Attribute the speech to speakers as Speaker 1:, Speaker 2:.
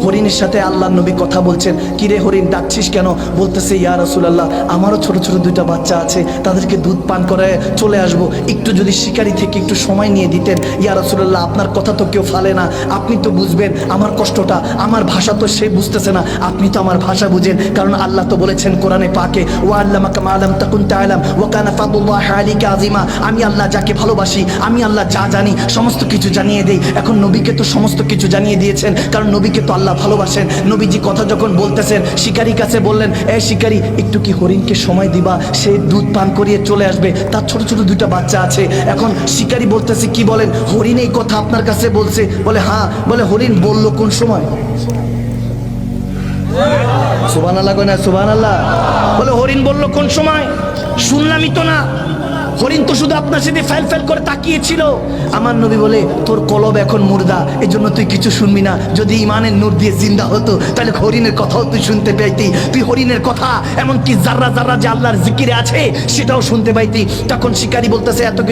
Speaker 1: হরিণের সাথে আল্লাহর নবী কথা বলছেন, কিরে হরিণ ডাকছিস কেন? বলতেছে, ইয়া রাসূলুল্লাহ, আমারও ছোট ছোট দুইটা বাচ্চা আছে, তাদেরকে দুধ পান করায় চলে আসবো, একটু যদি শিকারি থেকে একটু সময় নিয়ে দিতেন। ইয়া রাসূলুল্লাহ, আপনার কথা তো কেউ ফালে না, আপনি তো বুঝবেন আমার কষ্টটা, আমার ভাষা তো সে বুঝতেছে না, আপনি তো আমার ভাষা বুঝেন, কারণ আল্লাহ তো বলেছেন কোরআনে পাকে, ওয়া আল্লামাকা মা লাম তাকুন তা'লাম ওয়া কানা ফাদলুল্লাহি আলাইকা আযীমা। আমি আল্লাহ যাকে ভালোবাসি, আমি আল্লাহ যা জানি সমস্ত কিছু জানিয়ে দেই। এখন নবীকে তো সমস্ত কিছু জানিয়ে দিয়েছেন, কারণ নবীকে তো আল্লাহ ভালোবাসেন। নবীজি কথা যখন বলতেছেন, শিকারীর কাছে বললেন, এ শিকারী, একটু কি হরিণকে সময় দিবা, সে দুধ পান করিয়ে চলে আসবে, তার ছোট ছোট দুইটা বাচ্চা আছে। এখন শিকারী বলতেছে, কি বলেন, হরিণ এই কথা আপনার কাছে বলছে? বলে হ্যাঁ। বলে হরিণ বলল কোন সময়? সুবহানাল্লাহ কয় না সুবহানাল্লাহ? বলে হরিণ বলল কোন সময়? শুনলামই তো না। হরিণ তো শুধু আপনার সাথে ফেল ফেল করে তাকিয়েছিল। আমার নবী বলে, তোর কলব এখন মুর্দা, এজন্য তুই কিছু শুনবি না। যদি ইমানের নূর দিয়ে জিন্দা হতো, তাহলে হরিণের কথাও তুই শুনতে পাইতি। তুই হরিণের কথা, এমনকি জাররা জাররা যে আল্লাহর জিকিরে আছে, সেটাও শুনতে পাইতি। তখন শিকারী বলতেছে, এত কিছু